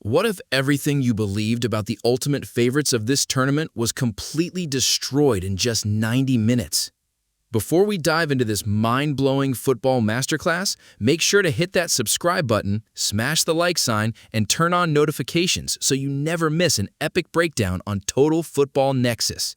What if everything you believed about the ultimate favorites of this tournament was completely destroyed in just 90 minutes? Before we dive into this mind-blowing football masterclass, make sure to hit that subscribe button, smash the like sign, and turn on notifications so you never miss an epic breakdown on Total Football Nexus.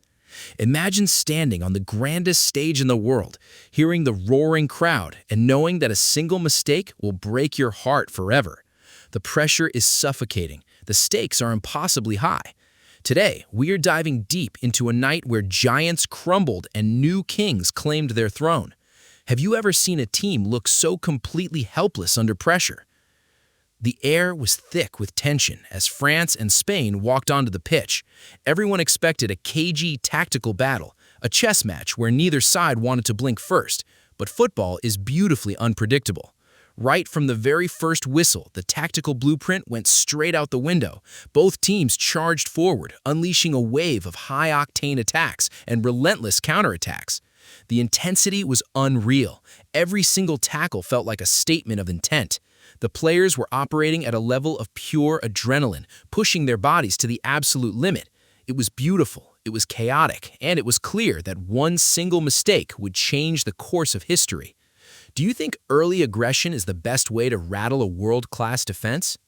Imagine standing on the grandest stage in the world, hearing the roaring crowd, and knowing that a single mistake will break your heart forever. The pressure is suffocating. The stakes are impossibly high. Today, we are diving deep into a night where giants crumbled and new kings claimed their throne. Have you ever seen a team look so completely helpless under pressure? The air was thick with tension as France and Spain walked onto the pitch. Everyone expected a cagey tactical battle, a chess match where neither side wanted to blink first. But football is beautifully unpredictable. Right from the very first whistle, the tactical blueprint went straight out the window. Both teams charged forward, unleashing a wave of high-octane attacks and relentless counterattacks. The intensity was unreal. Every single tackle felt like a statement of intent. The players were operating at a level of pure adrenaline, pushing their bodies to the absolute limit. It was beautiful, it was chaotic, and it was clear that one single mistake would change the course of history. Do you think early aggression is the best way to rattle a world-class defense?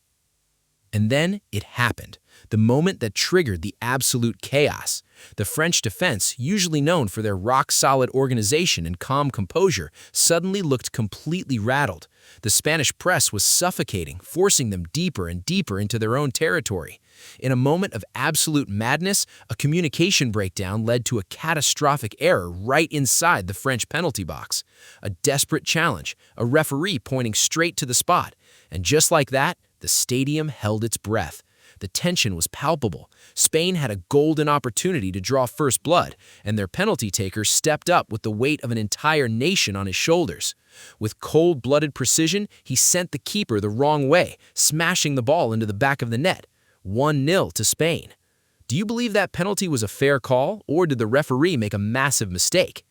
And then it happened, the moment that triggered the absolute chaos. The French defense, usually known for their rock-solid organization and calm composure, suddenly looked completely rattled. The Spanish press was suffocating, forcing them deeper and deeper into their own territory. In a moment of absolute madness, a communication breakdown led to a catastrophic error right inside the French penalty box. A desperate challenge, a referee pointing straight to the spot. And just like that, the stadium held its breath. The tension was palpable. Spain had a golden opportunity to draw first blood, and their penalty taker stepped up with the weight of an entire nation on his shoulders. With cold-blooded precision, he sent the keeper the wrong way, smashing the ball into the back of the net. 1-0 to Spain. Do you believe that penalty was a fair call, or did the referee make a massive mistake?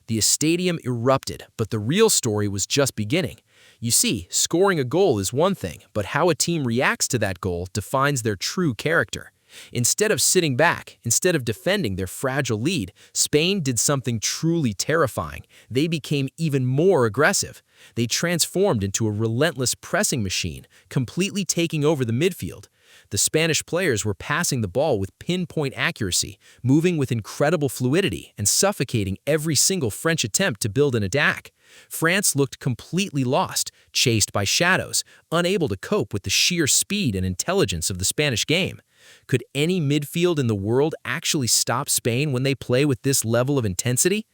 The stadium erupted, but the real story was just beginning. You see, scoring a goal is one thing, but how a team reacts to that goal defines their true character. Instead of sitting back, instead of defending their fragile lead, Spain did something truly terrifying. They became even more aggressive. They transformed into a relentless pressing machine, completely taking over the midfield. The Spanish players were passing the ball with pinpoint accuracy, moving with incredible fluidity, and suffocating every single French attempt to build an attack. France looked completely lost, chased by shadows, unable to cope with the sheer speed and intelligence of the Spanish game. Could any midfield in the world actually stop Spain when they play with this level of intensity?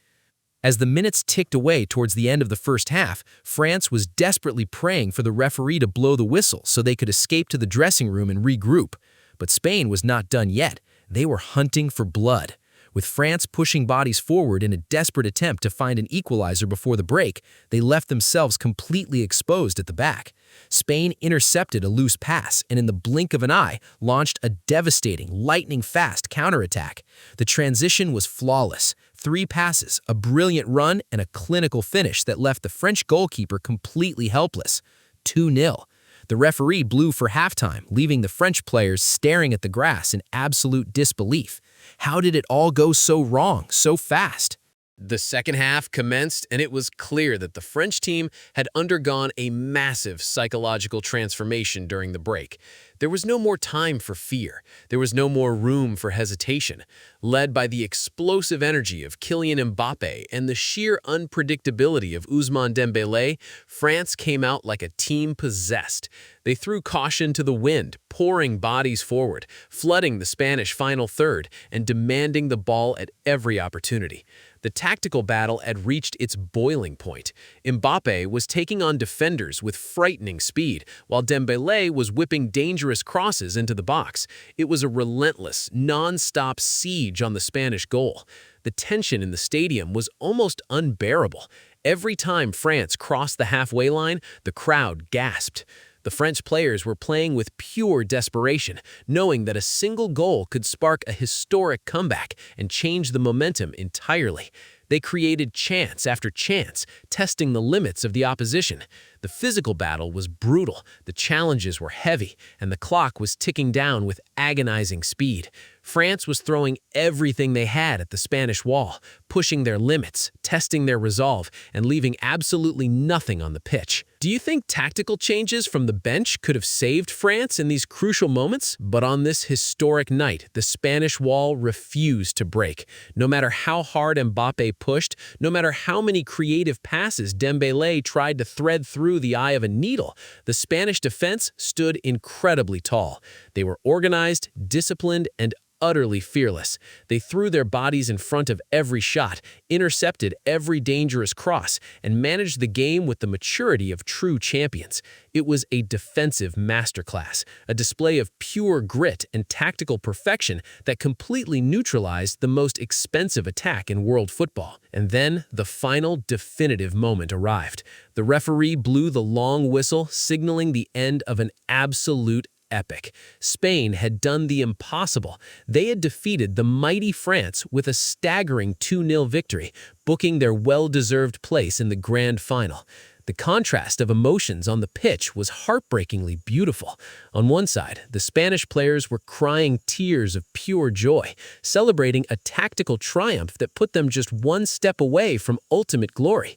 As the minutes ticked away towards the end of the first half, France was desperately praying for the referee to blow the whistle so they could escape to the dressing room and regroup. But Spain was not done yet. They were hunting for blood. With France pushing bodies forward in a desperate attempt to find an equalizer before the break, they left themselves completely exposed at the back. Spain intercepted a loose pass and in the blink of an eye launched a devastating, lightning-fast counterattack. The transition was flawless. 3 passes, a brilliant run, and a clinical finish that left the French goalkeeper completely helpless. 2-0. The referee blew for halftime, leaving the French players staring at the grass in absolute disbelief. How did it all go so wrong, so fast? The second half commenced, and it was clear that the French team had undergone a massive psychological transformation during the break. There was no more time for fear. There was no more room for hesitation. Led by the explosive energy of Kylian Mbappe and the sheer unpredictability of Ousmane Dembele, France came out like a team possessed. They threw caution to the wind, pouring bodies forward, flooding the Spanish final third, and demanding the ball at every opportunity. The tactical battle had reached its boiling point. Mbappe was taking on defenders with frightening speed, while Dembele was whipping dangerous crosses into the box. It was a relentless, non-stop siege on the Spanish goal. The tension in the stadium was almost unbearable. Every time France crossed the halfway line, the crowd gasped. The French players were playing with pure desperation, knowing that a single goal could spark a historic comeback and change the momentum entirely. They created chance after chance, testing the limits of the opposition. The physical battle was brutal, the challenges were heavy, and the clock was ticking down with agonizing speed. France was throwing everything they had at the Spanish wall, pushing their limits, testing their resolve, and leaving absolutely nothing on the pitch. Do you think tactical changes from the bench could have saved France in these crucial moments? But on this historic night, the Spanish wall refused to break. No matter how hard Mbappe pushed, no matter how many creative passes Dembele tried to thread through the eye of a needle, the Spanish defense stood incredibly tall. They were organized, disciplined, and utterly fearless. They threw their bodies in front of every shot, intercepted every dangerous cross, and managed the game with the maturity of true champions. It was a defensive masterclass, a display of pure grit and tactical perfection that completely neutralized the most expensive attack in world football. And then the final definitive moment arrived. The referee blew the long whistle, signaling the end of an absolute epic. Spain had done the impossible. They had defeated the mighty France with a staggering 2-0 victory, booking their well-deserved place in the grand final. The contrast of emotions on the pitch was heartbreakingly beautiful. On one side, the Spanish players were crying tears of pure joy, celebrating a tactical triumph that put them just one step away from ultimate glory.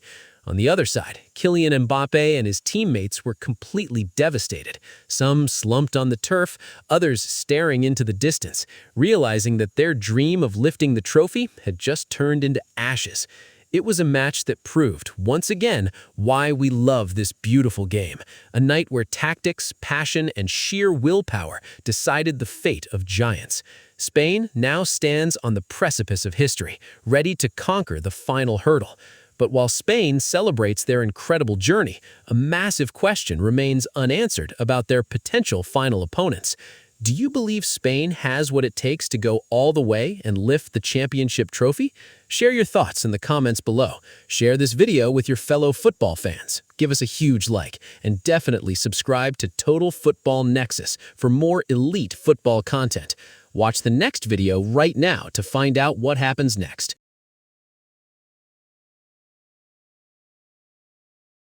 On the other side, Kylian Mbappe and his teammates were completely devastated. Some slumped on the turf, others staring into the distance, realizing that their dream of lifting the trophy had just turned into ashes. It was a match that proved, once again, why we love this beautiful game. A night where tactics, passion, and sheer willpower decided the fate of giants. Spain now stands on the precipice of history, ready to conquer the final hurdle. But while Spain celebrates their incredible journey, a massive question remains unanswered about their potential final opponents. Do you believe Spain has what it takes to go all the way and lift the championship trophy? Share your thoughts in the comments below. Share this video with your fellow football fans. Give us a huge like, and definitely subscribe to Total Football Nexus for more elite football content. Watch the next video right now to find out what happens next.